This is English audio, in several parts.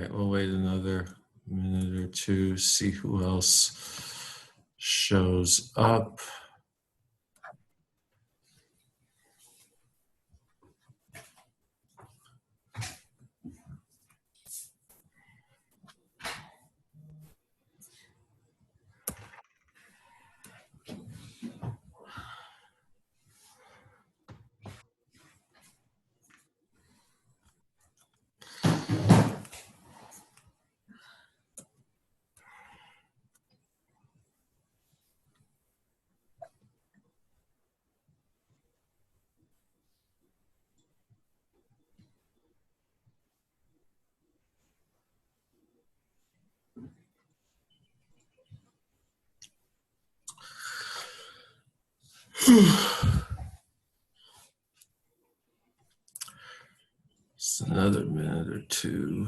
right, we'll wait another minute or two, see who else shows up. Just another minute or two.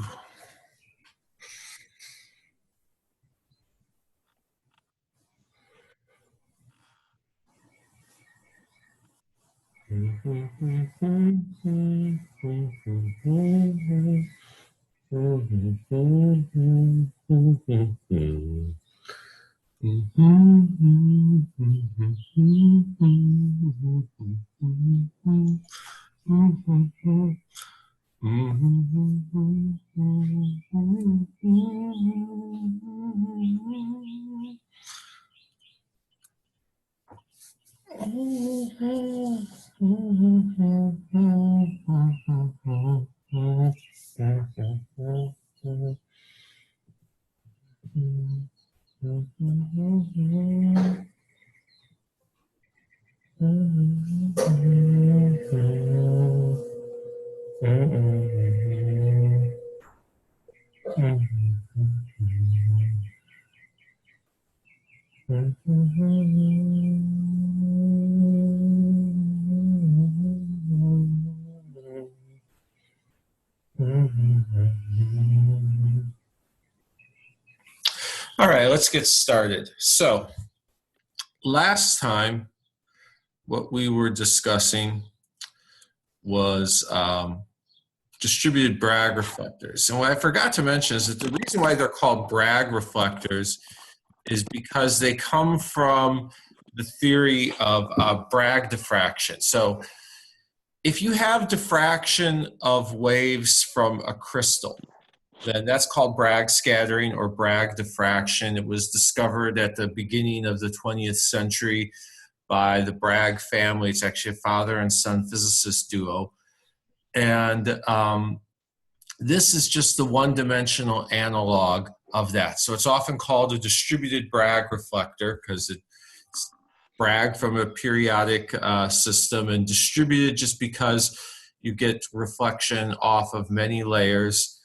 All right, let's get started. So last time, what we were discussing was distributed Bragg reflectors. And what I forgot to mention is that the reason why they're called Bragg reflectors is because they come from the theory of Bragg diffraction. So if you have diffraction of waves from a crystal, then that's called Bragg scattering or Bragg diffraction. It was discovered at the beginning of the 20th century by the Bragg family. It's actually a father and son physicist duo. And this is just the one-dimensional analog of that. So it's often called a distributed Bragg reflector because it's Bragg from a periodic system, and distributed just because you get reflection off of many layers.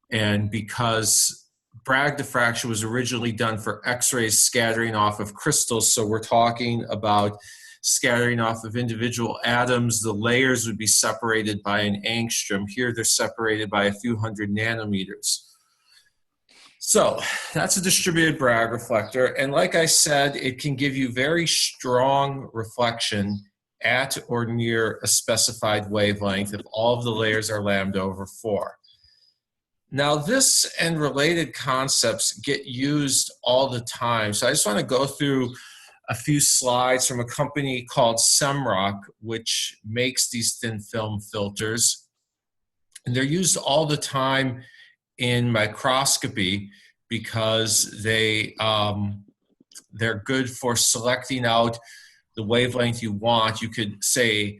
And because Bragg diffraction was originally done for X-rays scattering off of crystals, so we're talking about scattering off of individual atoms, the layers would be separated by an angstrom. Here they're separated by a few hundred nanometers. So that's a distributed Bragg reflector. And like I said, it can give you very strong reflection at or near a specified wavelength if all of the layers are lambda over 4. Now, this and related concepts get used all the time. So I just want to go through a few slides from a company called Semrock, which makes these thin film filters. And they're used all the time in microscopy because they're good for selecting out the wavelength you want. You could say,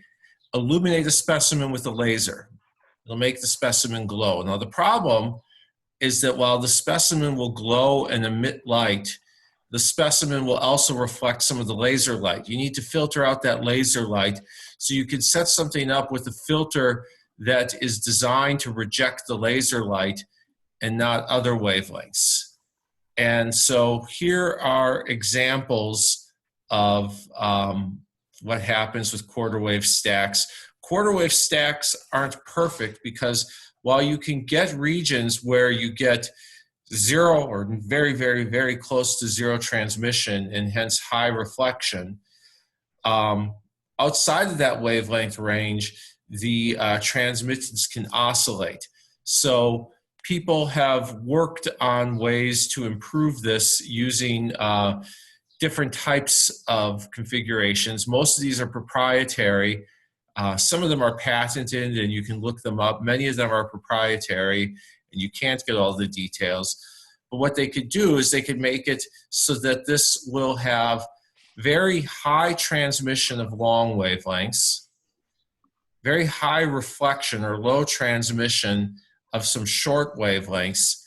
illuminate a specimen with a laser. It'll make the specimen glow. Now, the problem is that while the specimen will glow and emit light, the specimen will also reflect some of the laser light. You need to filter out that laser light, so you can set something up with a filter that is designed to reject the laser light and not other wavelengths. And so here are examples of what happens with quarter wave stacks. Quarter wave stacks aren't perfect because while you can get regions where you get zero or very, very, very close to zero transmission and hence high reflection, outside of that wavelength range, the transmittance can oscillate. So people have worked on ways to improve this using different types of configurations. Most of these are proprietary. Some of them are patented and you can look them up. Many of them are proprietary and you can't get all the details. But what they could do is they could make it so that this will have very high transmission of long wavelengths, very high reflection or low transmission of some short wavelengths,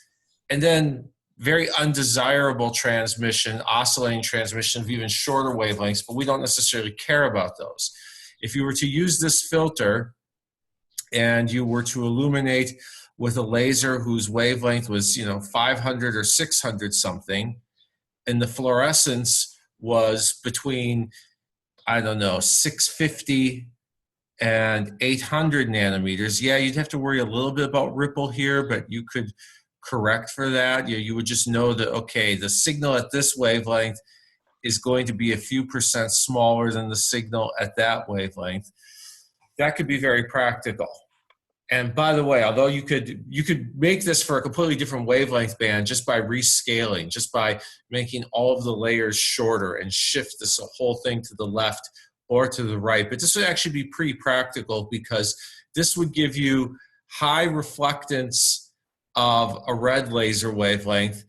and then very undesirable transmission, oscillating transmission of even shorter wavelengths, but we don't necessarily care about those. If you were to use this filter and you were to illuminate with a laser whose wavelength was, 500 or 600 something, and the fluorescence was between, 650 and 800 nanometers, yeah, you'd have to worry a little bit about ripple here, but you could correct for that. You would just know that, okay, the signal at this wavelength is going to be a few percent smaller than the signal at that wavelength. That could be very practical. And by the way, although you could make this for a completely different wavelength band just by rescaling, just by making all of the layers shorter and shift this whole thing to the left or to the right. But this would actually be pretty practical because this would give you high reflectance of a red laser wavelength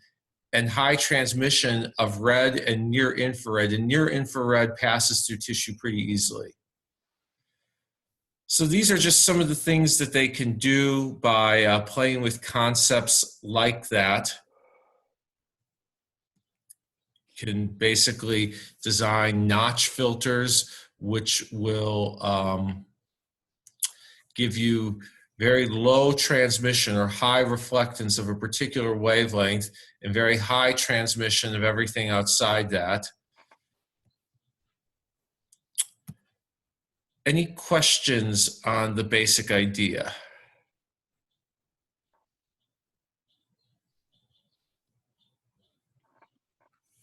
and high transmission of red and near infrared. And near infrared passes through tissue pretty easily. So these are just some of the things that they can do by playing with concepts like that. You can basically design notch filters, which will give you very low transmission or high reflectance of a particular wavelength and very high transmission of everything outside that. Any questions on the basic idea?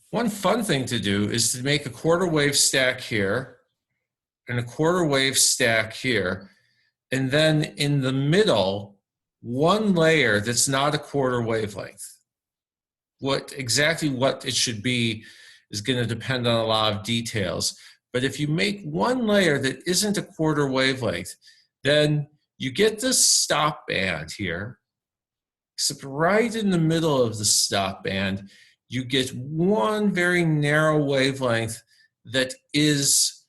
One fun thing to do is to make a quarter wave stack here and a quarter wave stack here, and then in the middle, one layer that's not a quarter wavelength. Exactly what it should be is going to depend on a lot of details. But if you make one layer that isn't a quarter wavelength, then you get this stop band here, except right in the middle of the stop band, you get one very narrow wavelength that is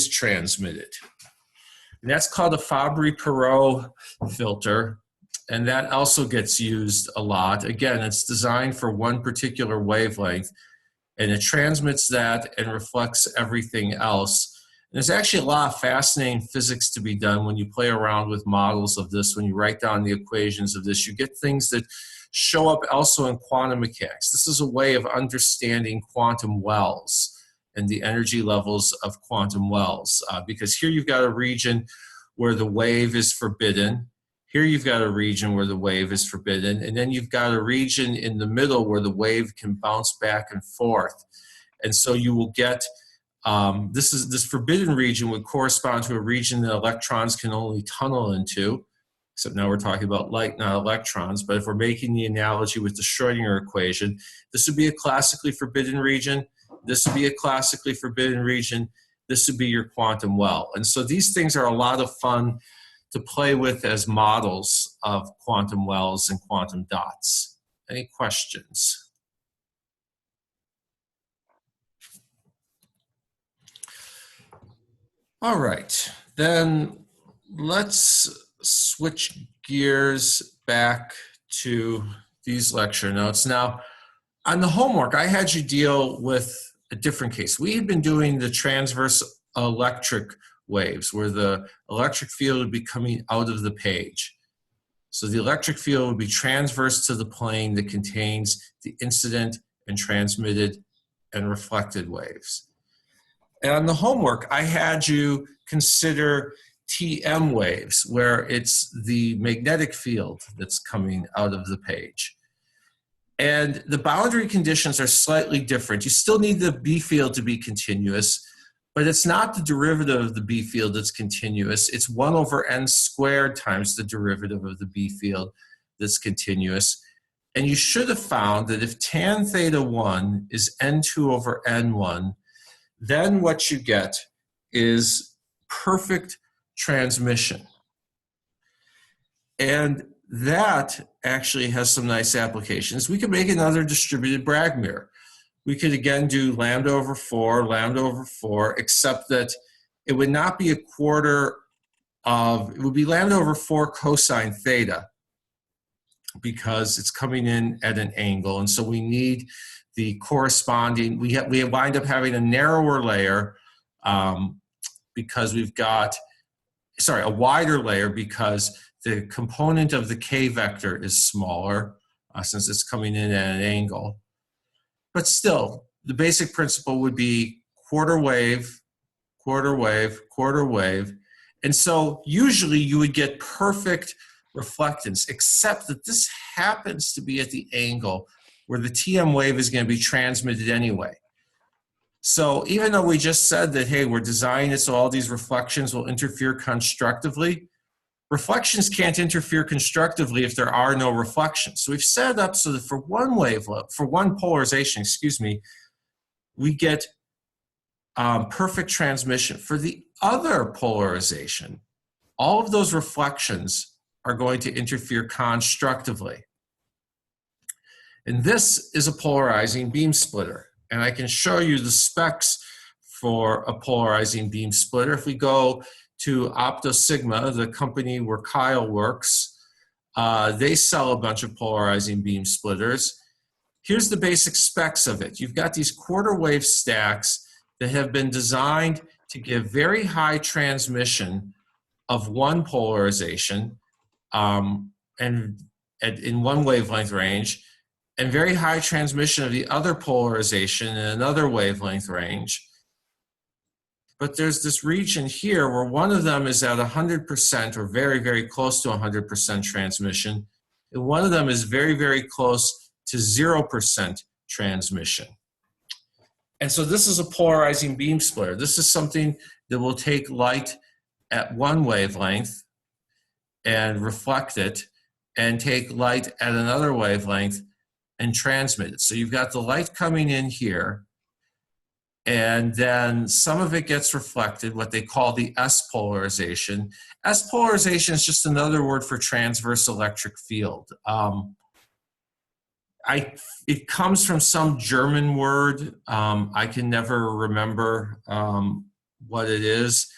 transmitted. And that's called a Fabry-Perot filter, and that also gets used a lot. Again, it's designed for one particular wavelength, and it transmits that and reflects everything else. And there's actually a lot of fascinating physics to be done when you play around with models of this, when you write down the equations of this. You get things that show up also in quantum mechanics. This is a way of understanding quantum wells and the energy levels of quantum wells. Because here you've got a region where the wave is forbidden. Here you've got a region where the wave is forbidden, and then you've got a region in the middle where the wave can bounce back and forth. And so you will get, this forbidden region would correspond to a region that electrons can only tunnel into, except now we're talking about light, not electrons. But if we're making the analogy with the Schrodinger equation, this would be a classically forbidden region, this would be a classically forbidden region, this would be your quantum well. And so these things are a lot of fun to play with as models of quantum wells and quantum dots. Any questions? All right, then let's switch gears back to these lecture notes. Now, on the homework, I had you deal with a different case. We had been doing the transverse electric waves, where the electric field would be coming out of the page. So the electric field would be transverse to the plane that contains the incident and transmitted and reflected waves. And on the homework, I had you consider TM waves, where it's the magnetic field that's coming out of the page. And the boundary conditions are slightly different. You still need the B field to be continuous, but it's not the derivative of the B field that's continuous. It's 1 over n squared times the derivative of the B field, that's continuous. And you should have found that if tan theta 1 is n2 over n1, then what you get is perfect transmission. And that actually has some nice applications. We could make another distributed Bragg mirror. We could again do lambda over 4, except that it would not be a quarter of, it would be lambda over 4 cosine theta, because it's coming in at an angle. And so we need the corresponding, we wind up having a narrower layer because we've got, sorry, a wider layer because the component of the k vector is smaller since it's coming in at an angle. But still, the basic principle would be quarter wave, quarter wave, quarter wave. And so usually you would get perfect reflectance, except that this happens to be at the angle where the TM wave is going to be transmitted anyway. So even though we just said that, hey, we're designing it so all these reflections will interfere constructively, reflections can't interfere constructively if there are no reflections. So we've set it up so that for one wavelength, for one polarization, excuse me, we get perfect transmission. For the other polarization, all of those reflections are going to interfere constructively. And this is a polarizing beam splitter. And I can show you the specs for a polarizing beam splitter. If we go to OptoSigma, the company where Kyle works, they sell a bunch of polarizing beam splitters. Here's the basic specs of it. You've got these quarter wave stacks that have been designed to give very high transmission of one polarization and in one wavelength range, and very high transmission of the other polarization in another wavelength range. But there's this region here where one of them is at 100% or very, very close to 100% transmission, and one of them is very, very close to 0% transmission. And so this is a polarizing beam splitter. This is something that will take light at one wavelength and reflect it, and take light at another wavelength and transmit it. So you've got the light coming in here, and then some of it gets reflected, what they call the S polarization. S polarization is just another word for transverse electric field. It comes from some German word. I can never remember what it is,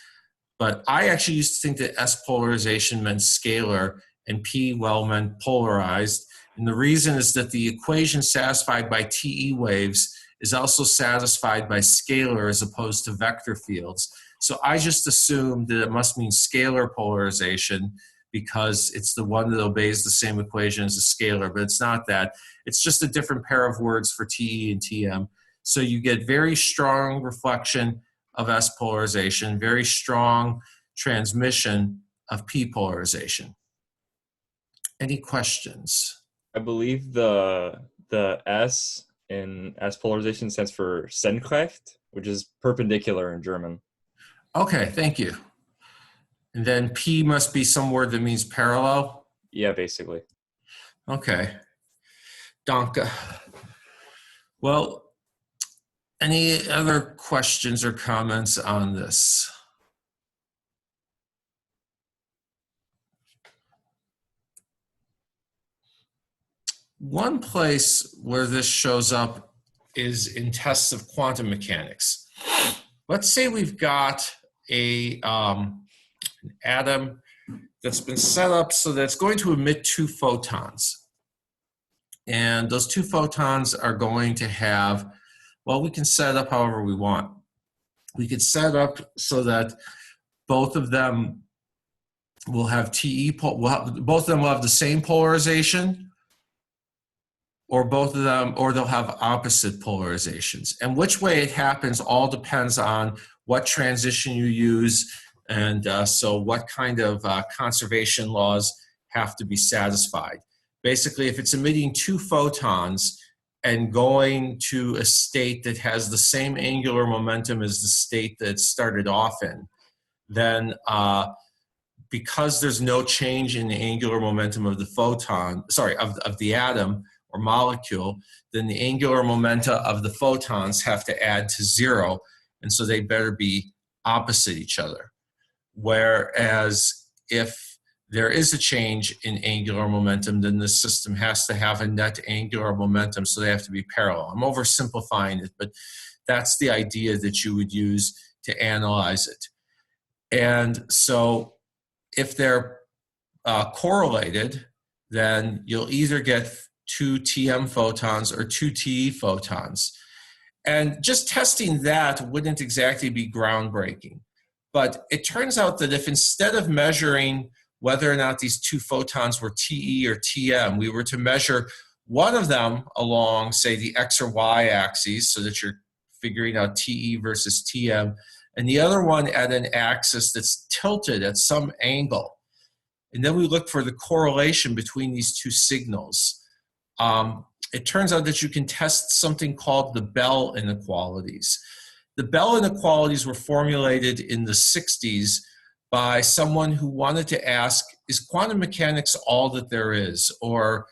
but I actually used to think that S polarization meant scalar and P, well, meant polarized. And the reason is that the equation satisfied by TE waves is also satisfied by scalar as opposed to vector fields. So I just assumed that it must mean scalar polarization because it's the one that obeys the same equation as a scalar, but it's not that. It's just a different pair of words for TE and TM. So you get very strong reflection of S polarization, very strong transmission of P polarization. Any questions? I believe the S in S polarization stands for senkrecht, which is perpendicular in German. Okay, thank you. And then P must be some word that means parallel? Yeah, basically. Okay. Danke. Well, any other questions or comments on this? One place where this shows up is in tests of quantum mechanics. Let's say we've got an atom that's been set up so that it's going to emit 2 photons. And those 2 photons are going to have, well, we can set it up however we want. We could set it up so that both of them will have both of them will have the same polarization, or both of them, or they'll have opposite polarizations. And which way it happens all depends on what transition you use, and so what kind of conservation laws have to be satisfied. Basically, if it's emitting 2 photons and going to a state that has the same angular momentum as the state that it started off in, then because there's no change in the angular momentum of the photon, sorry, of the atom or molecule, then the angular momenta of the photons have to add to 0, and so they better be opposite each other. Whereas if there is a change in angular momentum, then the system has to have a net angular momentum, so they have to be parallel. I'm oversimplifying it, but that's the idea that you would use to analyze it. And so if they're correlated, then you'll either get 2 TM photons or 2 TE photons. And just testing that wouldn't exactly be groundbreaking. But it turns out that if instead of measuring whether or not these 2 photons were TE or TM, we were to measure one of them along, say, the X or Y axes, so that you're figuring out TE versus TM, and the other one at an axis that's tilted at some angle. And then we look for the correlation between these 2 signals. It turns out that you can test something called the Bell inequalities. The Bell inequalities were formulated in the 60s by someone who wanted to ask, is quantum mechanics all that there is? Or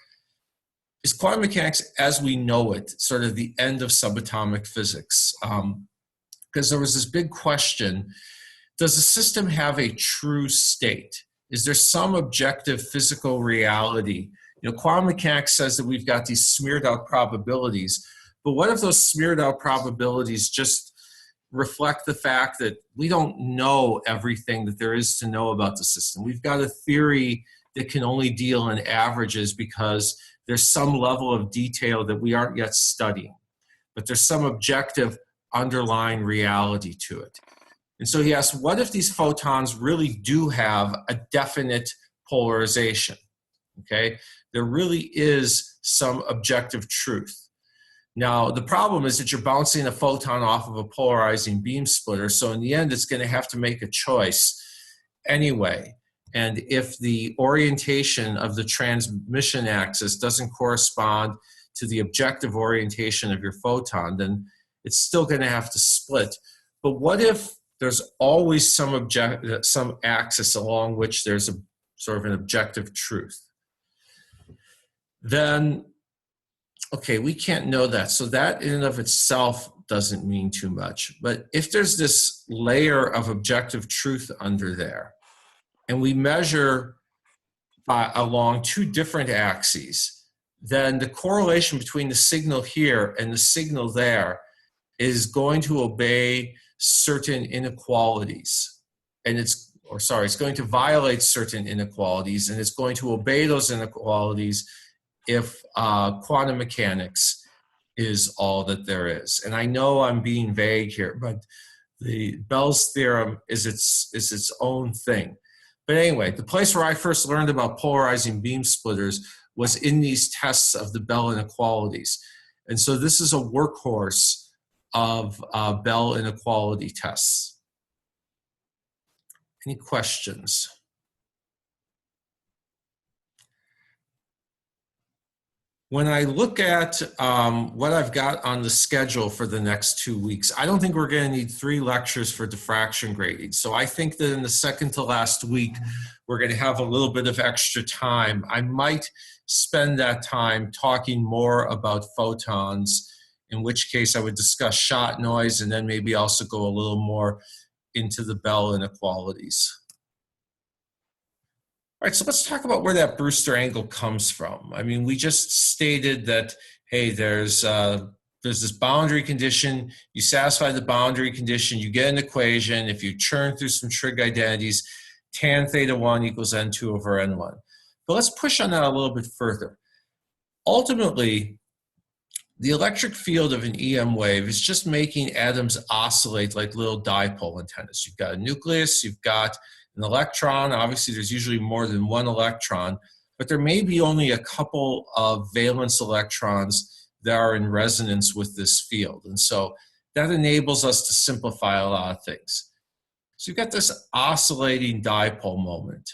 is quantum mechanics as we know it sort of the end of subatomic physics? Because there was this big question, does the system have a true state? Is there some objective physical reality? You know, quantum mechanics says that we've got these smeared out probabilities, but what if those smeared out probabilities just reflect the fact that we don't know everything that there is to know about the system? We've got a theory that can only deal in averages because there's some level of detail that we aren't yet studying, but there's some objective underlying reality to it. And so he asked, what if these photons really do have a definite polarization? Okay, there really is some objective truth. Now, the problem is that you're bouncing a photon off of a polarizing beam splitter, so in the end, it's going to have to make a choice anyway. And if the orientation of the transmission axis doesn't correspond to the objective orientation of your photon, then it's still going to have to split. But what if there's always some axis along which there's a sort of an objective truth? Then, okay, we can't know that. So that in and of itself doesn't mean too much. But if there's this layer of objective truth under there, and we measure along 2 different axes, then the correlation between the signal here and the signal there is going to obey certain inequalities. And it's going to violate certain inequalities, and it's going to obey those inequalities if quantum mechanics is all that there is. And I know I'm being vague here, but the Bell's theorem is its own thing. But anyway, the place where I first learned about polarizing beam splitters was in these tests of the Bell inequalities. And so this is a workhorse of Bell inequality tests. Any questions? When I look at what I've got on the schedule for the next 2 weeks, I don't think we're going to need 3 lectures for diffraction grading. So I think that in the second to last week, we're going to have a little bit of extra time. I might spend that time talking more about photons, in which case I would discuss shot noise and then maybe also go a little more into the Bell inequalities. All right, so let's talk about where that Brewster angle comes from. I mean, we just stated that, hey, there's this boundary condition. You satisfy the boundary condition, you get an equation. If you churn through some trig identities, tan theta 1 equals n2 over n1. But let's push on that a little bit further. Ultimately, the electric field of an EM wave is just making atoms oscillate like little dipole antennas. You've got a nucleus, you've got an electron. Obviously, there's usually more than one electron, but there may be only a couple of valence electrons that are in resonance with this field. And so that enables us to simplify a lot of things. So you've got this oscillating dipole moment.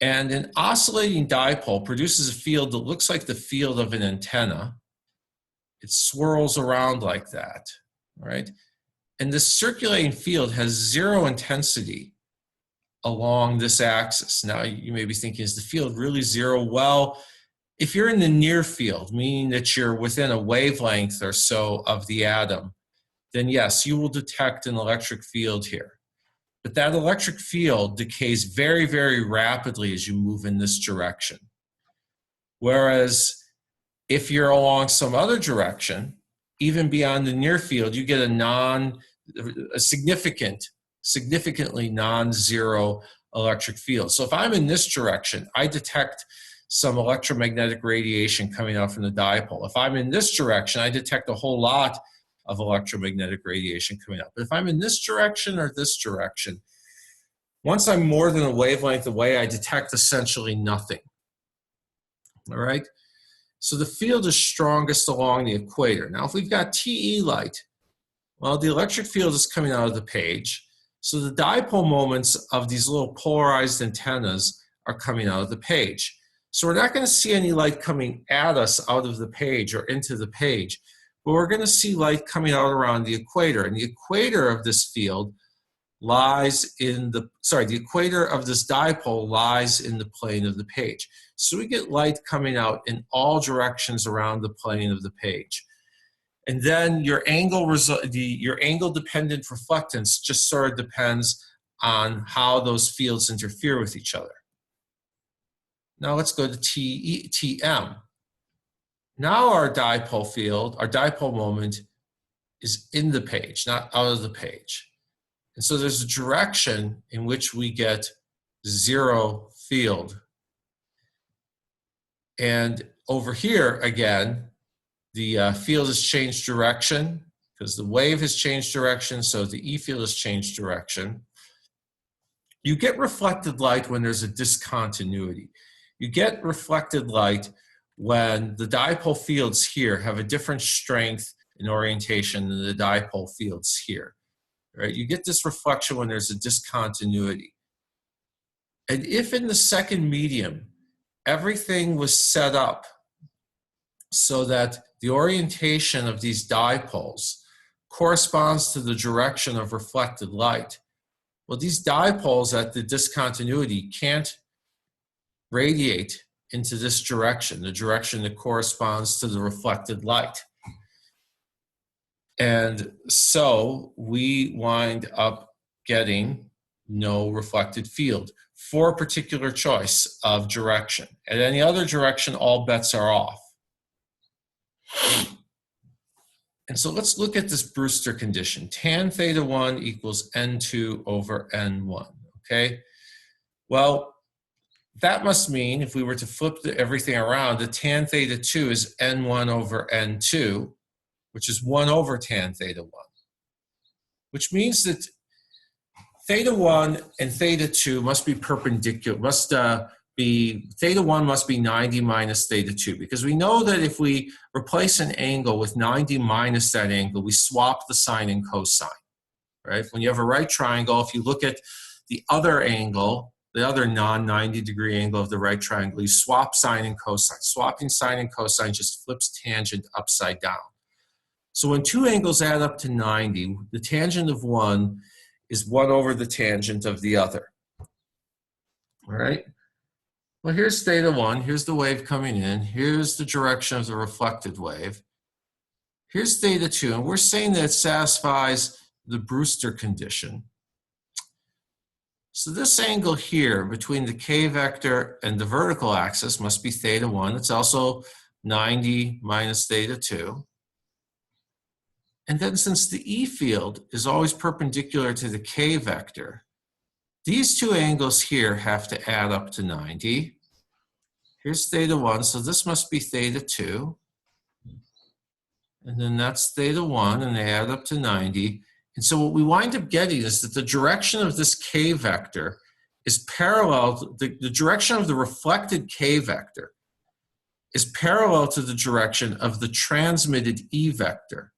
And an oscillating dipole produces a field that looks like the field of an antenna. It swirls around like that, right? And this circulating field has 0 intensity along this axis. Now you may be thinking, is the field really zero? Well, if you're in the near field, meaning that you're within a wavelength or so of the atom, then yes, you will detect an electric field here. But that electric field decays very, very rapidly as you move in this direction. Whereas if you're along some other direction, even beyond the near field, you get a significantly non-zero electric field. So if I'm in this direction, I detect some electromagnetic radiation coming out from the dipole. If I'm in this direction, I detect a whole lot of electromagnetic radiation coming out. But if I'm in this direction or this direction, once I'm more than a wavelength away, I detect essentially nothing. All right? So the field is strongest along the equator. Now, if we've got TE light, well, the electric field is coming out of the page. So the dipole moments of these little polarized antennas are coming out of the page. So we're not going to see any light coming at us out of the page or into the page, but we're going to see light coming out around the equator. And the equator of this field lies in the equator of this dipole lies in the plane of the page. So we get light coming out in all directions around the plane of the page. And then your angle dependent reflectance just sort of depends on how those fields interfere with each other. Now let's go to TM. Now our dipole field, our dipole moment is in the page, not out of the page. And so there's a direction in which we get zero field. And over here, again, the field has changed direction because the wave has changed direction, so the E field has changed direction. You get reflected light when there's a discontinuity. You get reflected light when the dipole fields here have a different strength and orientation than the dipole fields here. Right? You get this reflection when there's a discontinuity. And if in the second medium, everything was set up so that the orientation of these dipoles corresponds to the direction of reflected light, well, these dipoles at the discontinuity can't radiate into this direction, the direction that corresponds to the reflected light. And so we wind up getting no reflected field for a particular choice of direction. At any other direction, all bets are off. And so let's look at this Brewster condition. Tan theta 1 equals N2 over N1, okay? Well, that must mean, if we were to flip everything around, that tan theta 2 is N1 over N2, which is 1 over tan theta 1, which means that theta 1 and theta 2 must be perpendicular, theta 1 must be 90 minus theta 2, because we know that if we replace an angle with 90 minus that angle, we swap the sine and cosine, right? When you have a right triangle, if you look at the other angle, the other non-90 degree angle of the right triangle, you swap sine and cosine. Swapping sine and cosine just flips tangent upside down. So when two angles add up to 90, the tangent of one is 1 over the tangent of the other. All right? Well, here's theta 1. Here's the wave coming in. Here's the direction of the reflected wave. Here's theta 2. And we're saying that it satisfies the Brewster condition. So this angle here between the k vector and the vertical axis must be theta 1. It's also 90 minus theta 2. And then since the E field is always perpendicular to the k vector, these two angles here have to add up to 90. Here's theta 1, so this must be theta 2. And then that's theta 1, and they add up to 90. And so what we wind up getting is that the direction of this k vector is parallel, the direction of the reflected k vector is parallel to the direction of the transmitted E vector.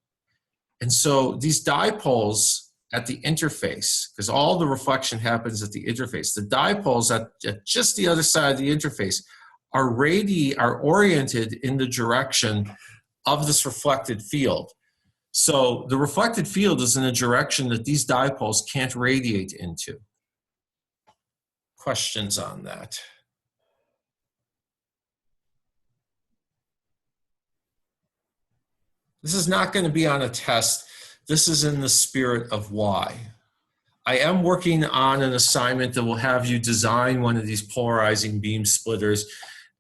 And so these dipoles at the interface, because all the reflection happens at the interface, the dipoles at just the other side of the interface are oriented in the direction of this reflected field. So the reflected field is in a direction that these dipoles can't radiate into. questions on that? This is not going to be on a test. This is in the spirit of why. I am working on an assignment that will have you design one of these polarizing beam splitters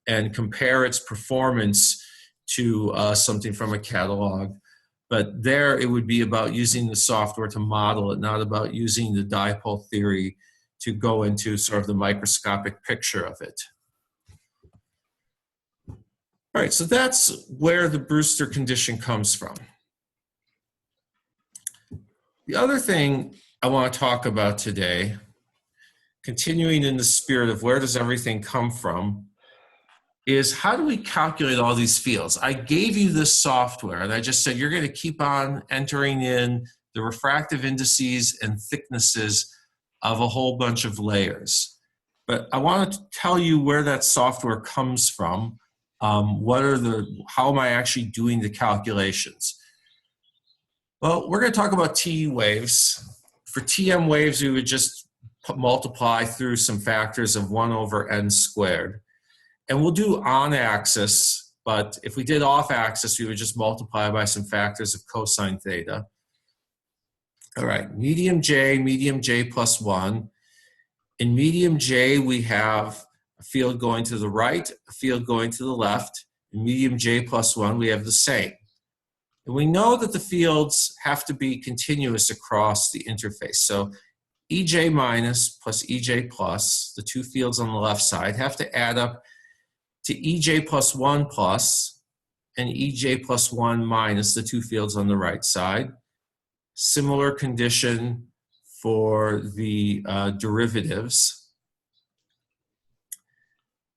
and compare its performance to something from a catalog. But there it would be about using the software to model it, not about using the dipole theory to go into sort of the microscopic picture of it. All right, so that's where the Brewster condition comes from. The other thing I want to talk about today, continuing in the spirit of where does everything come from, is how do we calculate all these fields? I gave you this software and I just said you're going to keep on entering in the refractive indices and thicknesses of a whole bunch of layers. But I want to tell you where that software comes from. How am I actually doing the calculations? Well, we're going to talk about TE waves. For TM waves, we would just multiply through some factors of 1 over n squared. And we'll do on axis, but if we did off axis, we would just multiply by some factors of cosine theta. All right, medium J plus 1. In medium J, we have a field going to the right, a field going to the left. In medium J plus 1, we have the same. And we know that the fields have to be continuous across the interface. So EJ minus plus EJ plus, the two fields on the left side, have to add up to EJ plus 1 plus and EJ plus 1 minus, the two fields on the right side. Similar condition for the derivatives.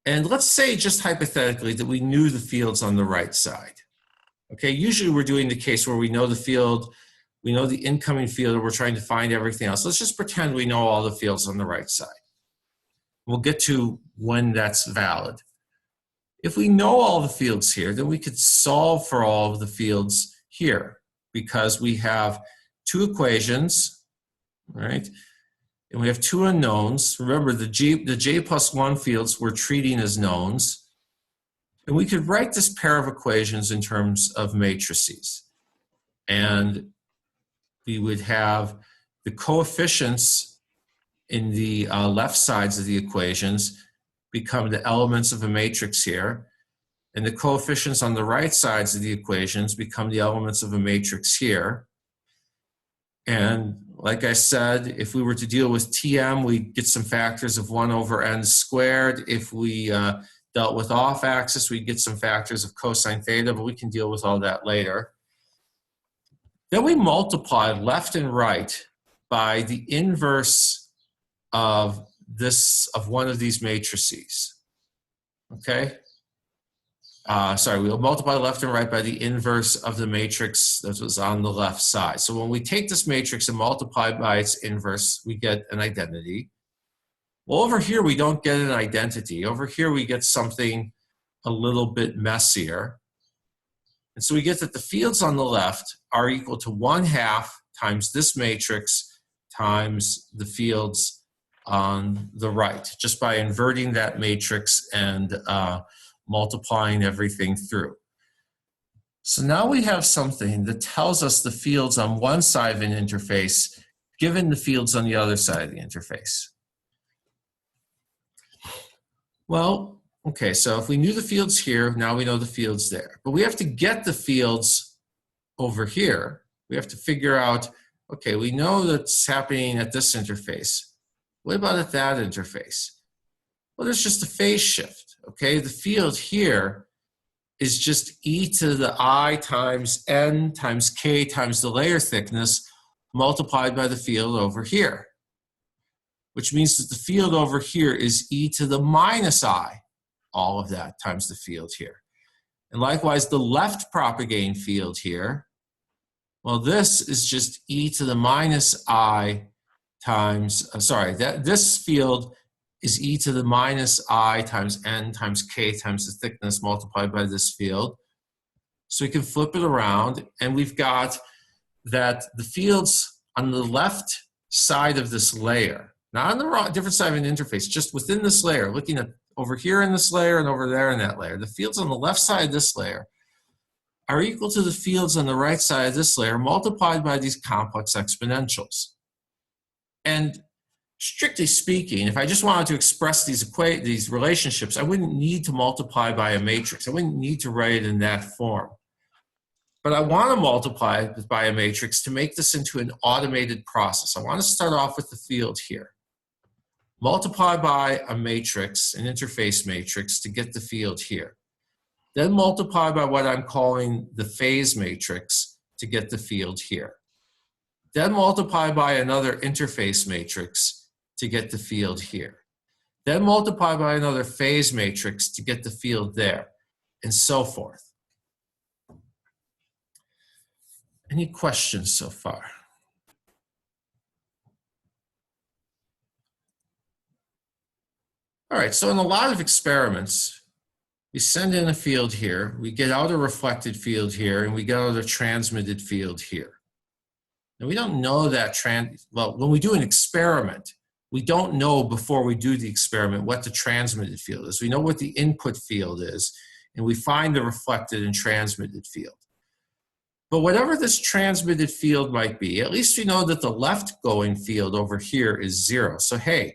And let's say just hypothetically that we knew the fields on the right side. Okay, usually we're doing the case where we know the field, we know the incoming field, and we're trying to find everything else. Let's just pretend we know all the fields on the right side. We'll get to when that's valid. If we know all the fields here, then we could solve for all of the fields here because we have two equations, right? And we have two unknowns. Remember, the J plus 1 fields we're treating as knowns. And we could write this pair of equations in terms of matrices. And we would have the coefficients in the left sides of the equations become the elements of a matrix here. And the coefficients on the right sides of the equations become the elements of a matrix here. And like I said, if we were to deal with TM, we'd get some factors of 1 over n squared. If we dealt with off axis, we'd get some factors of cosine theta, but we can deal with all that later. Then we multiply left and right by the inverse of one of these matrices. Okay? We'll multiply left and right by the inverse of the matrix that was on the left side. So when we take this matrix and multiply by its inverse, we get an identity. Well, over here, we don't get an identity. Over here, we get something a little bit messier. And so we get that the fields on the left are equal to 1/2 times this matrix times the fields on the right, just by inverting that matrix and multiplying everything through. So now we have something that tells us the fields on one side of an interface given the fields on the other side of the interface. Well, okay, so if we knew the fields here, now we know the fields there. But we have to get the fields over here. We have to figure out, okay, we know that's happening at this interface. What about at that interface? Well, there's just a phase shift, okay? The field here is just e to the I times n times k times the layer thickness multiplied by the field over here, which means that the field over here is e to the minus I, all of that times the field here. And likewise, the left propagating field here, well, this is just e to the minus I times, this field is e to the minus I times n times k times the thickness multiplied by this field. So we can flip it around, and we've got that the fields on the left side of this layer, not on the different side of an interface, just within this layer, looking at over here in this layer and over there in that layer. The fields on the left side of this layer are equal to the fields on the right side of this layer multiplied by these complex exponentials. And strictly speaking, if I just wanted to express these relationships, I wouldn't need to multiply by a matrix. I wouldn't need to write it in that form. But I want to multiply by a matrix to make this into an automated process. I want to start off with the field here. Multiply by a matrix, an interface matrix, to get the field here. Then multiply by what I'm calling the phase matrix to get the field here. Then multiply by another interface matrix to get the field here. Then multiply by another phase matrix to get the field there, and so forth. Any questions so far? All right, so in a lot of experiments, we send in a field here, we get out a reflected field here, and we get out a transmitted field here. And we don't know that, well, when we do an experiment, we don't know before we do the experiment what the transmitted field is. We know what the input field is, and we find the reflected and transmitted field. But whatever this transmitted field might be, at least we know that the left going field over here is 0. So hey,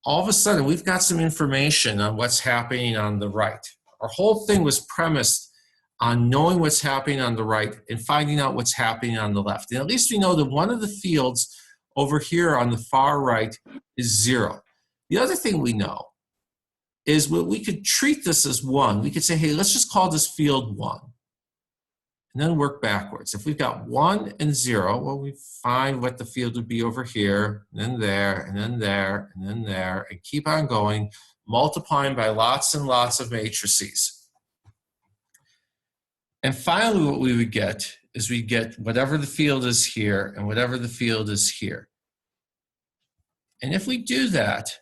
all of a sudden we've got some information on what's happening on the right. Our whole thing was premised on knowing what's happening on the right and finding out what's happening on the left. And at least we know that one of the fields over here on the far right is 0. The other thing we know is we could treat this as 1. We could say, hey, let's just call this field 1. And then work backwards. If we've got 1 and 0, well, we find what the field would be over here, and then there, and then there, and then there, and keep on going, multiplying by lots and lots of matrices. And finally, what we would get is we get whatever the field is here and whatever the field is here. And if we do that,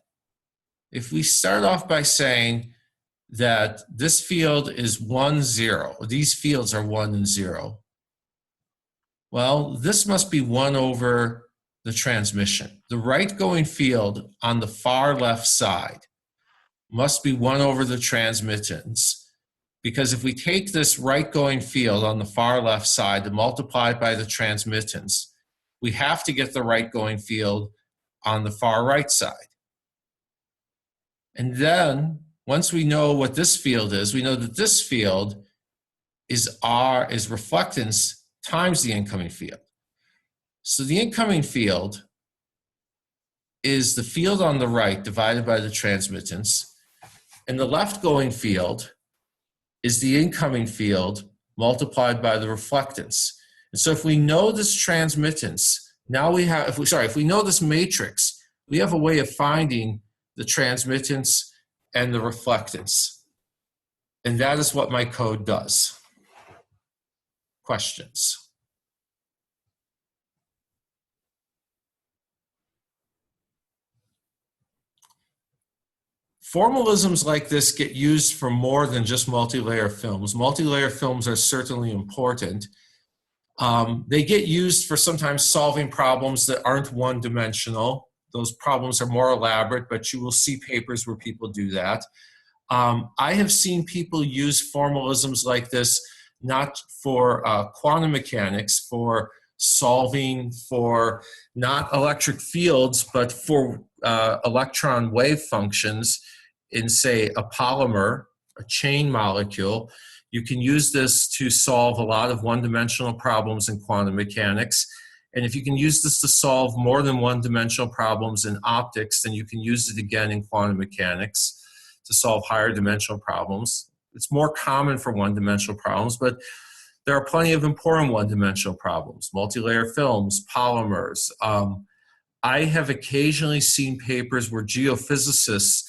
if we start off by saying that this field is 1, 0, these fields are 1 and 0, well, this must be 1 over the transmission. The right going field on the far left side must be 1 over the transmittance, because if we take this right going field on the far left side and multiply it by the transmittance, we have to get the right going field on the far right side. And then once we know what this field is, we know that this field is reflectance times the incoming field. So the incoming field is the field on the right divided by the transmittance, and the left going field is the incoming field multiplied by the reflectance. And so if we know this transmittance, now we have, if we know this matrix, we have a way of finding the transmittance and the reflectance. And that is what my code does. Questions? Formalisms like this get used for more than just multi-layer films. Multi-layer films are certainly important. They get used for sometimes solving problems that aren't one-dimensional. Those problems are more elaborate, but you will see papers where people do that. I have seen people use formalisms like this not for quantum mechanics, for solving for not electric fields, but for electron wave functions in, say, a polymer, a chain molecule. You can use this to solve a lot of one-dimensional problems in quantum mechanics. And if you can use this to solve more than one-dimensional problems in optics, then you can use it again in quantum mechanics to solve higher dimensional problems. It's more common for one-dimensional problems, but there are plenty of important one-dimensional problems, multi-layer films, polymers. I have occasionally seen papers where geophysicists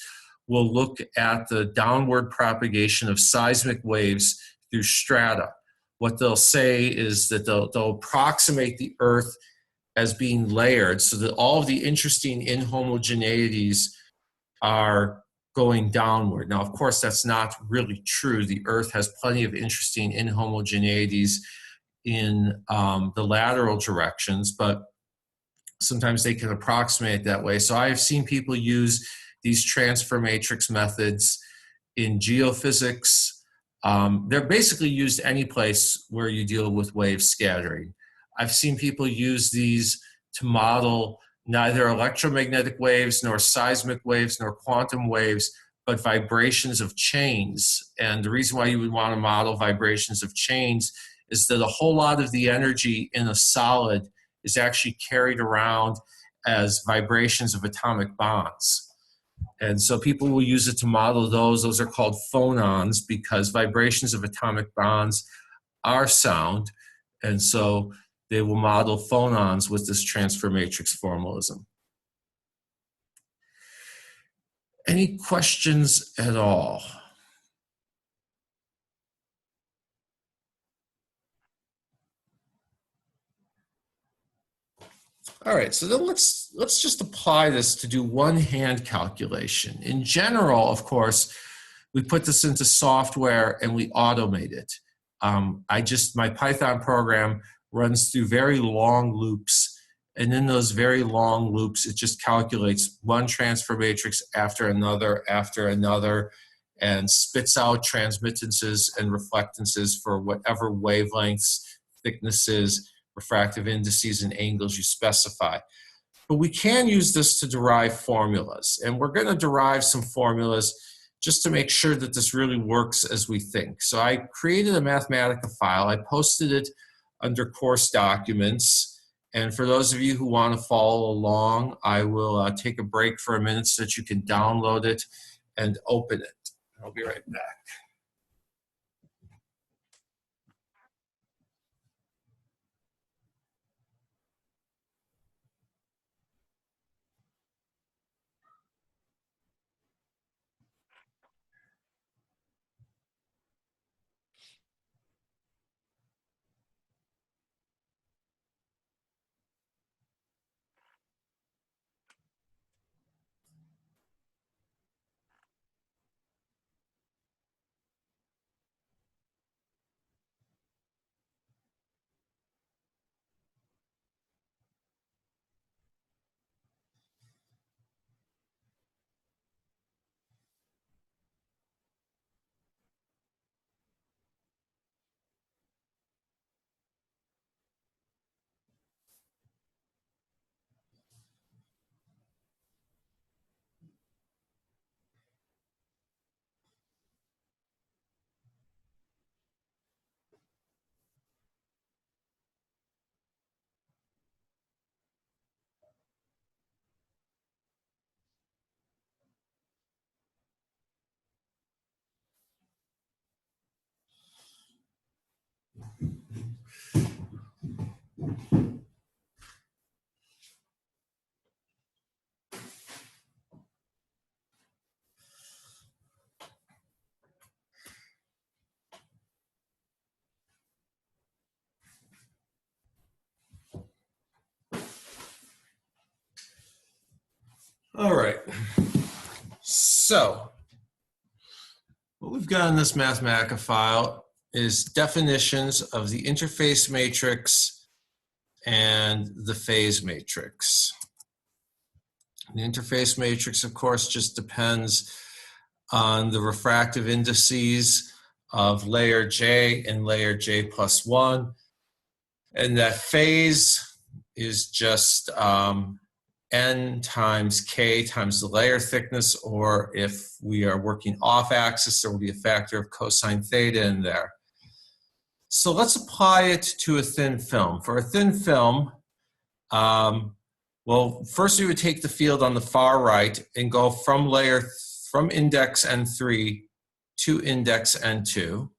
will look at the downward propagation of seismic waves through strata. What they'll say is that they'll approximate the Earth as being layered so that all of the interesting inhomogeneities are going downward. Now, of course, that's not really true. The Earth has plenty of interesting inhomogeneities in the lateral directions, but sometimes they can approximate that way. So I have seen people use these transfer matrix methods in geophysics. They're basically used any place where you deal with wave scattering. I've seen people use these to model neither electromagnetic waves, nor seismic waves, nor quantum waves, but vibrations of chains. And the reason why you would want to model vibrations of chains is that a whole lot of the energy in a solid is actually carried around as vibrations of atomic bonds. And so people will use it to model those. Those are called phonons because vibrations of atomic bonds are sound. And so they will model phonons with this transfer matrix formalism. Any questions at all? All right, so then let's just apply this to do one hand calculation. In general, of course, we put this into software and we automate it. My Python program runs through very long loops, and in those very long loops, it just calculates one transfer matrix after another, and spits out transmittances and reflectances for whatever wavelengths, thicknesses, refractive indices, and angles you specify. But we can use this to derive formulas, and we're going to derive some formulas just to make sure that this really works as we think. So I created a Mathematica file. I posted it under course documents, and for those of you who want to follow along, I will take a break for a minute so that you can download it and open it. I'll be right back. All right, so what we've got in this Mathematica file is definitions of the interface matrix and the phase matrix. The interface matrix, of course, just depends on the refractive indices of layer J and layer J plus 1. And that phase is just n times k times the layer thickness, or if we are working off axis, there will be a factor of cosine theta in there. So let's apply it to a thin film. For a thin film, well, first we would take the field on the far right and go from index N3 to index N2.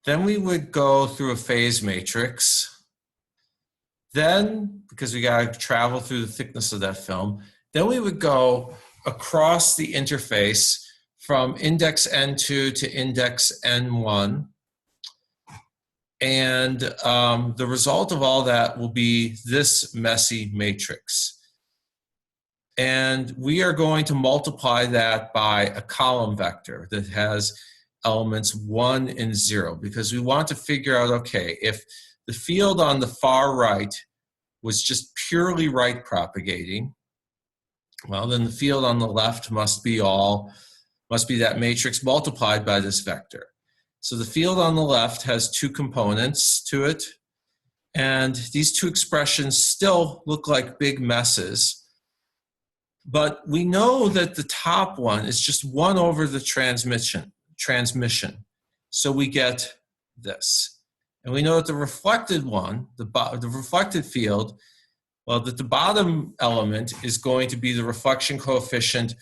Then we would go through a phase matrix. Then, because we got to travel through the thickness of that film, then we would go across the interface from index N2 to index N1. And the result of all that will be this messy matrix. And we are going to multiply that by a column vector that has elements 1 and 0, because we want to figure out, okay, if the field on the far right was just purely right propagating, well, then the field on the left must be that matrix multiplied by this vector. So the field on the left has two components to it, and these two expressions still look like big messes. But we know that the top one is just 1 over the transmission. So we get this. And we know that the reflected one, the reflected field, well, that the bottom element is going to be the reflection coefficient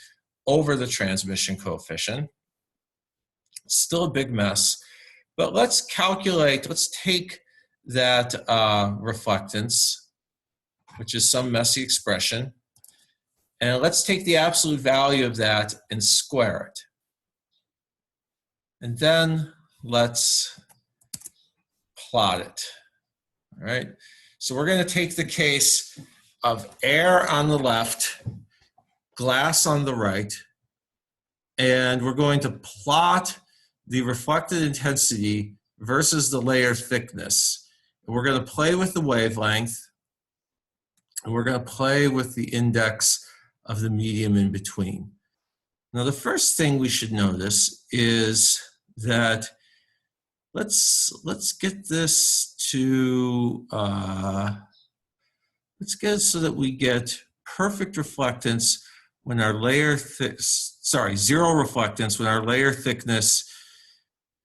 over the transmission coefficient. It's still a big mess. But let's take that reflectance, which is some messy expression, and let's take the absolute value of that and square it. And then let's plot it. All right. So we're going to take the case of air on the left, glass on the right, and we're going to plot the reflected intensity versus the layer thickness. And we're going to play with the wavelength, and we're going to play with the index of the medium in between. Now, the first thing we should notice is that let's get this to let's get it so that we get perfect reflectance when our zero reflectance when our layer thickness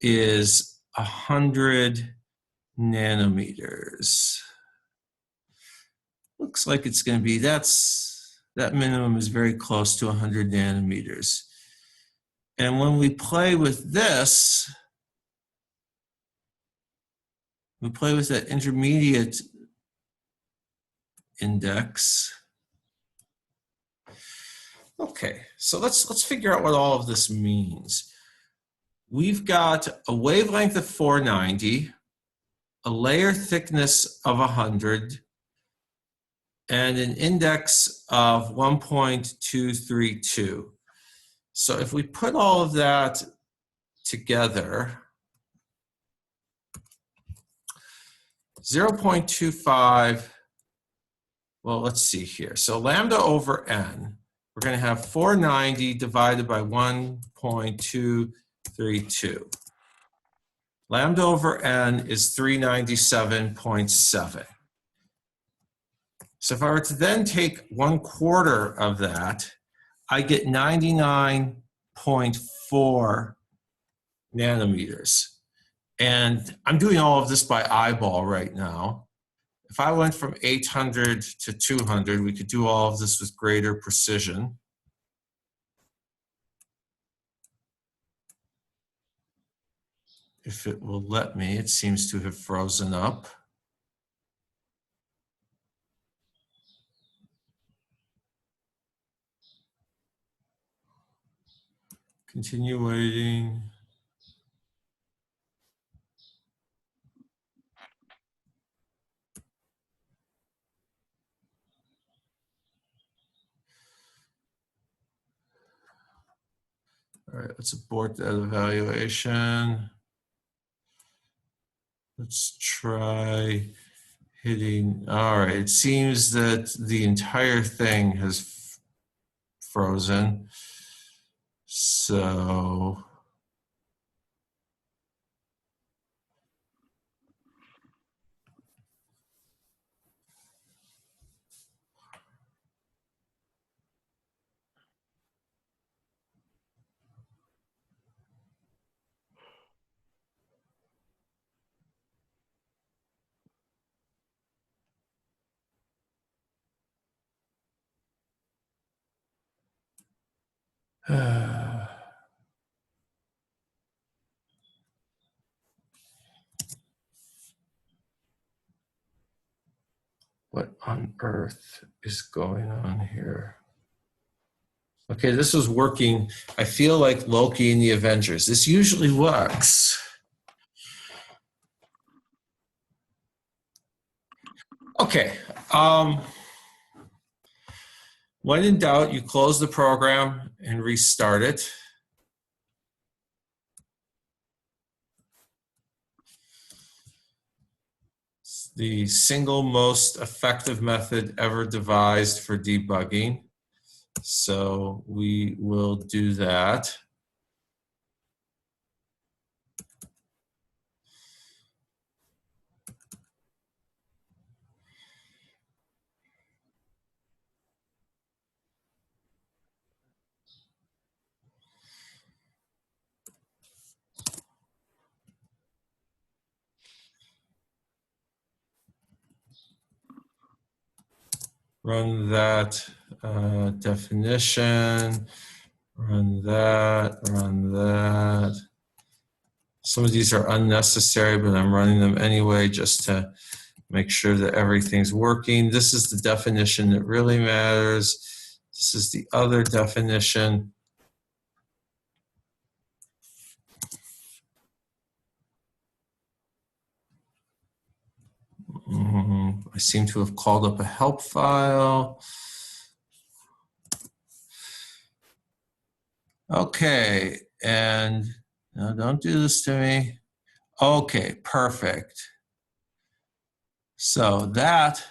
is 100 nanometers. Looks like it's going to be, that minimum is very close to 100 nanometers. And when we play with this, we play with that intermediate index. Okay, so let's figure out what all of this means. We've got a wavelength of 490, a layer thickness of 100, and an index of 1.232. So if we put all of that together, 0.25, well, let's see here. So lambda over n, we're going to have 490 divided by 1.232. Lambda over n is 397.7. So if I were to then take 1/4 of that, I get 99.4 nanometers. And I'm doing all of this by eyeball right now. If I went from 800 to 200, we could do all of this with greater precision. If it will let me, it seems to have frozen up. Continue waiting. All right, let's abort that evaluation. Let's try hitting, all right, it seems that the entire thing has frozen. So, what on earth is going on here? Okay, this was working. I feel like Loki in the Avengers. This usually works. Okay. When in doubt, you close the program and restart it. the single most effective method ever devised for debugging. So we will do that. Run that definition, run that. Some of these are unnecessary, but I'm running them anyway just to make sure that everything's working. This is the definition that really matters. This is the other definition. I seem to have called up a help file. Okay, and no, don't do this to me. Okay, perfect. So that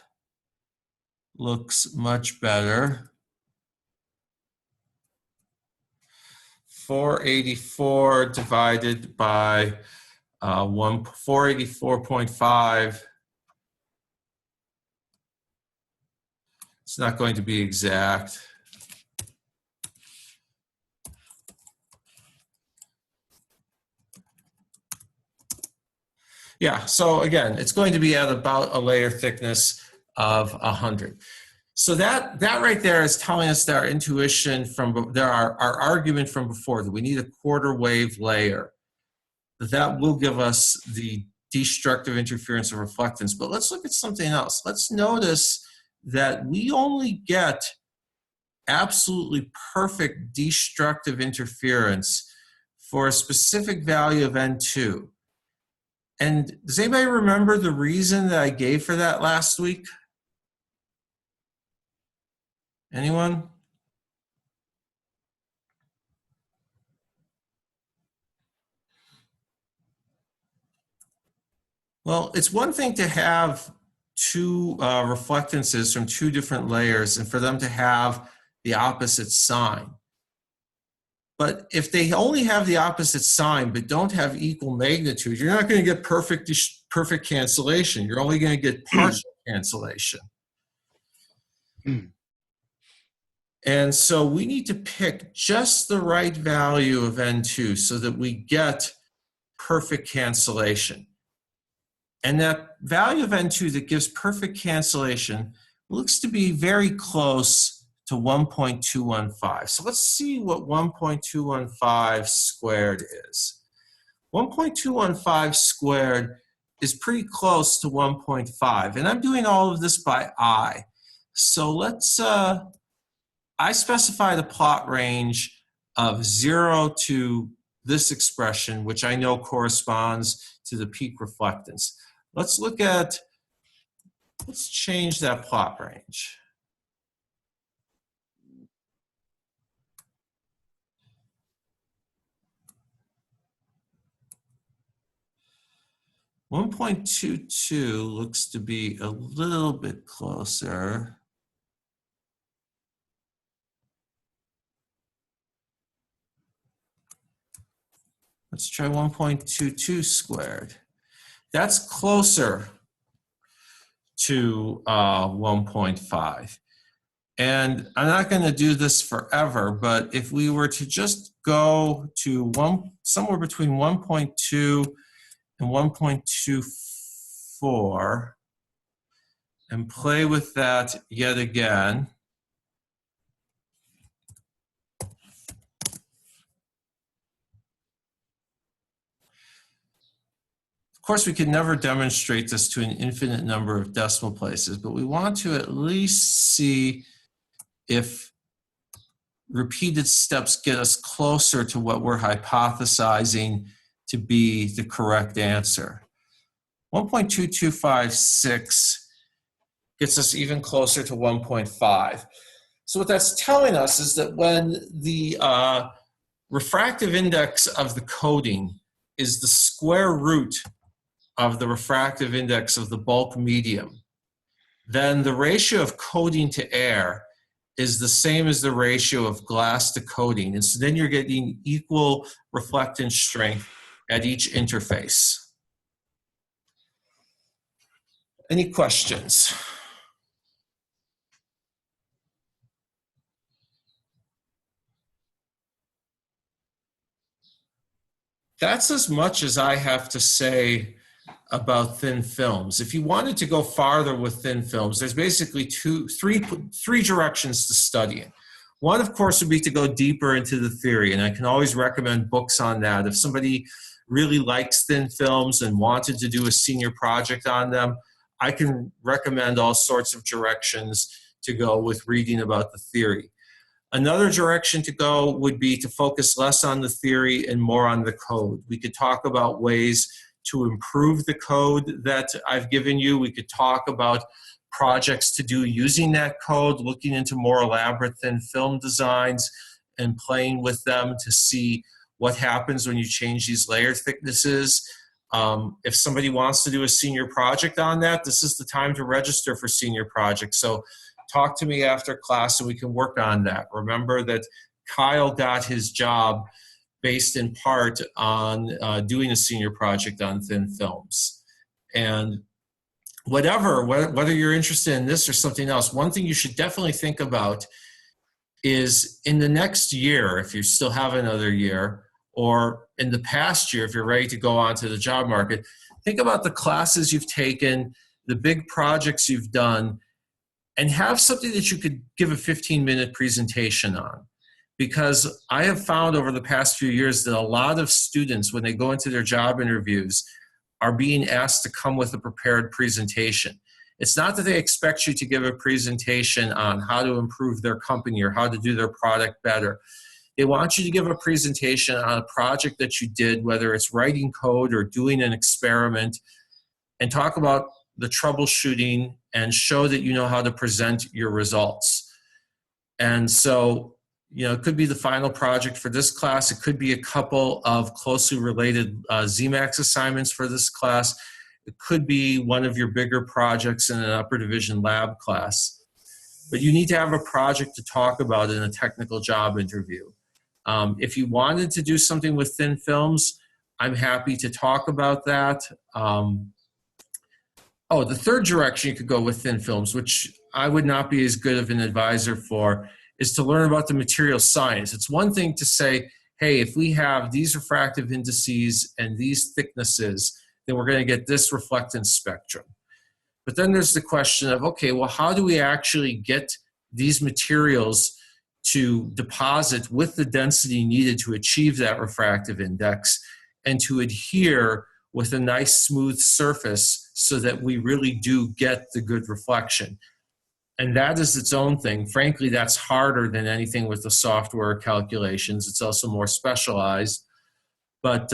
looks much better. 484 divided by 484.5. It's not going to be exact. Yeah, so again, it's going to be at about a layer thickness of 100. So that right there is telling us that our intuition from our argument from before, that we need a quarter wave layer. That will give us the destructive interference of reflectance. But let's look at something else. Let's notice that we only get absolutely perfect destructive interference for a specific value of N2. And does anybody remember the reason that I gave for that last week? Anyone? Well, it's one thing to have two reflectances from two different layers and for them to have the opposite sign. But if they only have the opposite sign but don't have equal magnitude, you're not going to get perfect cancellation. You're only going to get partial cancellation. And so we need to pick just the right value of N2 so that we get perfect cancellation. And that value of N2 that gives perfect cancellation looks to be very close to 1.215. So let's see what 1.215 squared is. 1.215 squared is pretty close to 1.5. And I'm doing all of this by eye. So let's, I specified a plot range of 0 to this expression, which I know corresponds to the peak reflectance. Let's change that plot range. .22 looks to be a little bit closer. Let's try 1.22 squared. That's closer to 1.5. And I'm not going to do this forever, but if we were to just go to somewhere between 1.2 and 1.24 and play with that yet again. Of course, we can never demonstrate this to an infinite number of decimal places, but we want to at least see if repeated steps get us closer to what we're hypothesizing to be the correct answer. 1.2256 gets us even closer to 1.5. So what that's telling us is that when the refractive index of the coating is the square root of the refractive index of the bulk medium, then the ratio of coating to air is the same as the ratio of glass to coating. And so then you're getting equal reflectance strength at each interface. Any questions? That's as much as I have to say about thin films. If you wanted to go farther with thin films, there's basically three directions to study it. One, of course, would be to go deeper into the theory, and I can always recommend books on that. If somebody really likes thin films and wanted to do a senior project on them, I can recommend all sorts of directions to go with reading about the theory. Another direction to go would be to focus less on the theory and more on the code. We could talk about ways to improve the code that I've given you. We could talk about projects to do using that code, looking into more elaborate thin film designs and playing with them to see what happens when you change these layer thicknesses. If somebody wants to do a senior project on that, this is the time to register for senior projects. So talk to me after class and we can work on that. Remember that Kyle got his job based in part on doing a senior project on thin films. And whether you're interested in this or something else, one thing you should definitely think about is in the next year, if you still have another year, or in the past year, if you're ready to go on to the job market, think about the classes you've taken, the big projects you've done, and have something that you could give a 15-minute presentation on. Because I have found over the past few years that a lot of students, when they go into their job interviews, are being asked to come with a prepared presentation. It's not that they expect you to give a presentation on how to improve their company or how to do their product better. They want you to give a presentation on a project that you did, whether it's writing code or doing an experiment, and talk about the troubleshooting and show that you know how to present your results. And so, it could be the final project for this class. It could be a couple of closely related ZMAX assignments for this class. It could be one of your bigger projects in an upper division lab class. But you need to have a project to talk about in a technical job interview. If you wanted to do something with thin films, I'm happy to talk about that. The third direction you could go with thin films, which I would not be as good of an advisor for, is to learn about the material science. It's one thing to say, hey, if we have these refractive indices and these thicknesses, then we're going to get this reflectance spectrum. But then there's the question of, okay, well, how do we actually get these materials to deposit with the density needed to achieve that refractive index and to adhere with a nice smooth surface so that we really do get the good reflection? And that is its own thing. Frankly, that's harder than anything with the software calculations. It's also more specialized. But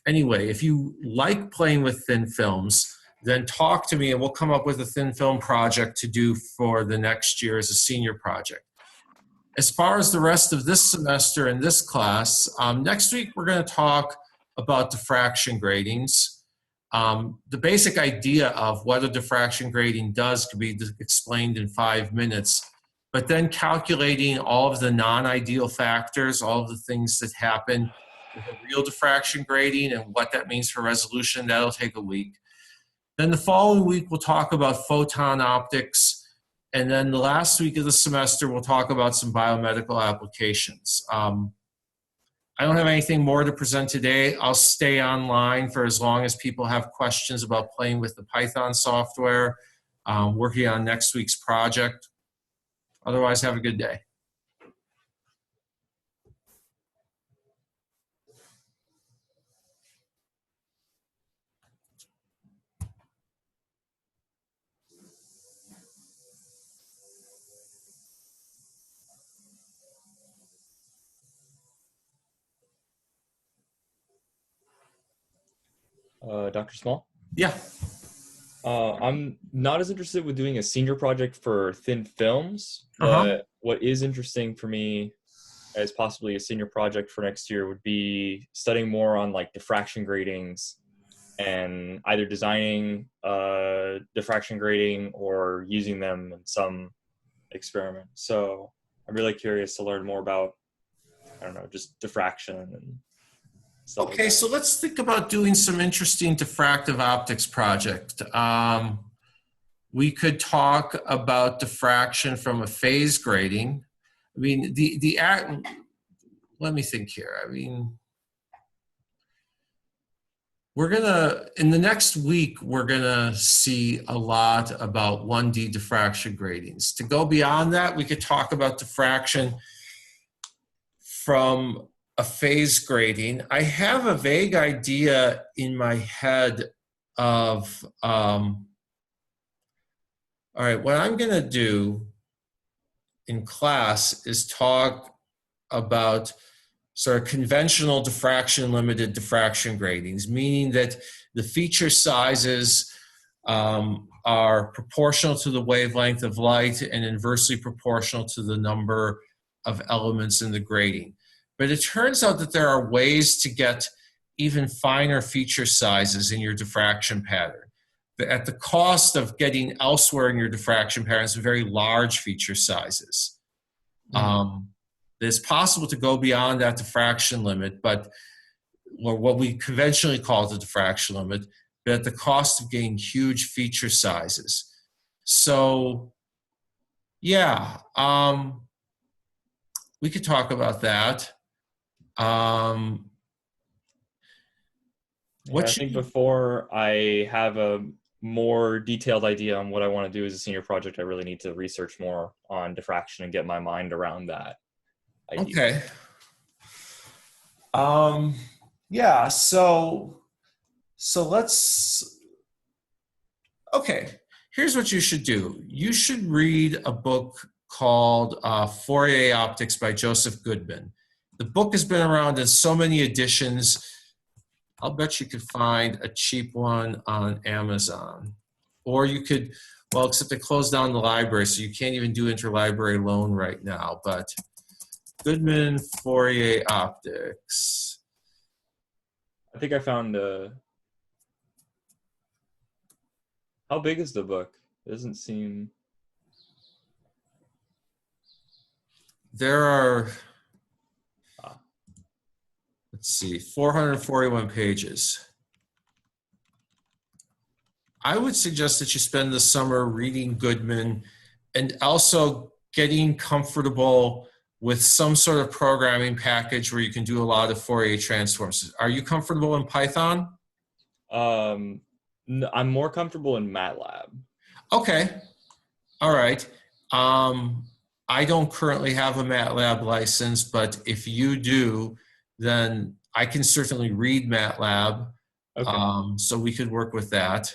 anyway, if you like playing with thin films, then talk to me and we'll come up with a thin film project to do for the next year as a senior project. As far as the rest of this semester in this class, next week we're going to talk about diffraction gratings. The basic idea of what a diffraction grating does could be explained in 5 minutes, but then calculating all of the non-ideal factors, all of the things that happen with a real diffraction grating and what that means for resolution, that'll take a week. Then the following week, we'll talk about photon optics. And then the last week of the semester, we'll talk about some biomedical applications. I don't have anything more to present today. I'll stay online for as long as people have questions about playing with the Python software, working on next week's project. Otherwise, have a good day. Dr. Small? Yeah. I'm not as interested with doing a senior project for thin films, but what is interesting for me as possibly a senior project for next year would be studying more on like diffraction gratings and either designing diffraction grating or using them in some experiment. So I'm really curious to learn more about, I don't know, just diffraction and stuff like Okay, that. so let's think about doing some interesting diffractive optics project. We could talk about diffraction from a phase grating. I mean, let me think here. I mean, in the next week, we're gonna see a lot about 1D diffraction gratings. To go beyond that, we could talk about diffraction from a phase grating. I have a vague idea in my head of, all right, what I'm gonna do in class is talk about sort of conventional diffraction limited diffraction gratings, meaning that the feature sizes are proportional to the wavelength of light and inversely proportional to the number of elements in the grating. But it turns out that there are ways to get even finer feature sizes in your diffraction pattern, at the cost of getting elsewhere in your diffraction pattern some very large feature sizes. It's possible to go beyond that diffraction limit, or what we conventionally call the diffraction limit, but at the cost of getting huge feature sizes. So, yeah, we could talk about that. I think before I have a more detailed idea on what I want to do as a senior project, I really need to research more on diffraction and get my mind around that idea. Okay. Yeah, so let's, okay, here's what you should do. You should read a book called Fourier Optics by Joseph Goodman. The book has been around in so many editions. I'll bet you could find a cheap one on Amazon. Or you could, well, except they closed down the library, so you can't even do interlibrary loan right now, but Goodman Fourier Optics. I think I found how big is the book? It doesn't seem. There are, let's see, 441 pages. I would suggest that you spend the summer reading Goodman and also getting comfortable with some sort of programming package where you can do a lot of Fourier transforms. Are you comfortable in Python? I'm more comfortable in MATLAB. Okay. All right. I don't currently have a MATLAB license, but if you do, then I can certainly read MATLAB. Okay. So we could work with that.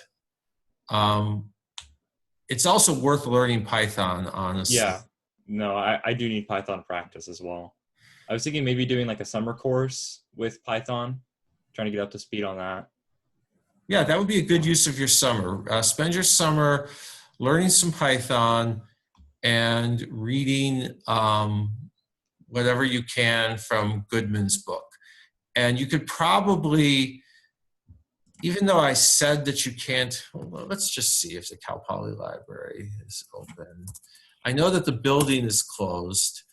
It's also worth learning Python, honestly. Yeah. No, I do need Python practice as well. I was thinking maybe doing like a summer course with Python, trying to get up to speed on that. Yeah, that would be a good use of your summer. Spend your summer learning some Python and reading whatever you can from Goodman's book. And you could probably, even though I said that you can't, well, let's just see if the Cal Poly Library is open. I know that the building is closed,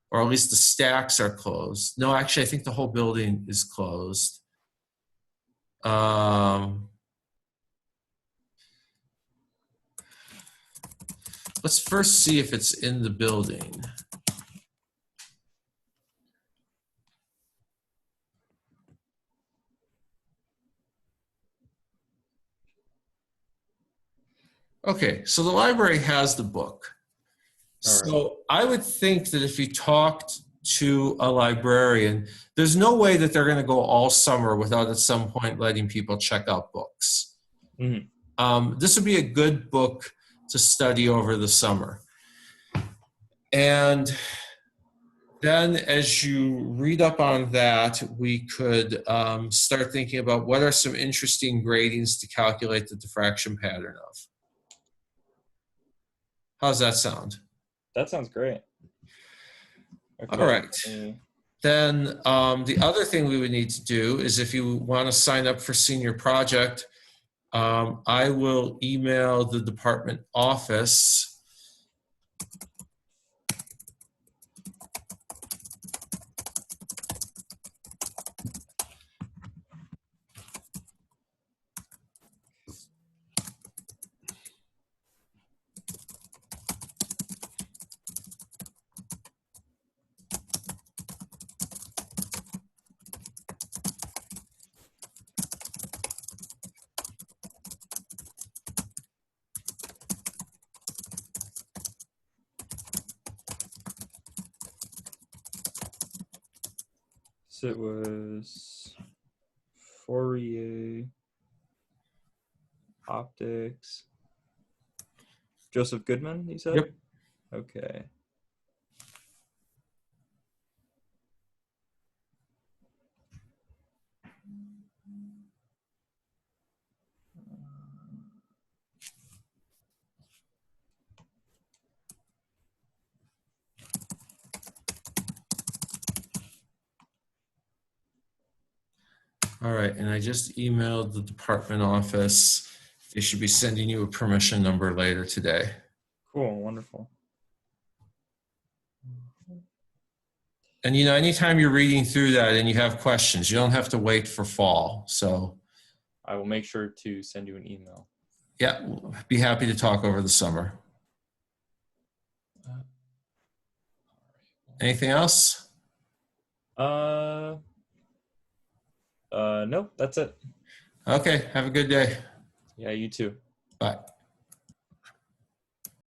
or at least the stacks are closed. No, actually, I think the whole building is closed. Let's first see if it's in the building. Okay, so the library has the book. So I would think that if you talked to a librarian, there's no way that they're going to go all summer without at some point letting people check out books. This would be a good book to study over the summer. And then as you read up on that, we could start thinking about what are some interesting gratings to calculate the diffraction pattern of. How's that sound? That sounds great. Okay. All right. Then the other thing we would need to do is if you want to sign up for senior project, I will email the department office. So it was Fourier, optics. Joseph Goodman, you said? Yep. Okay. All right, and I just emailed the department office. They should be sending you a permission number later today. Cool, wonderful. And you know, anytime you're reading through that and you have questions, you don't have to wait for fall. So I will make sure to send you an email. yeah, we'll be happy to talk over the summer. Anything else? No, that's it. Okay, have a good day. Yeah, you too. Bye.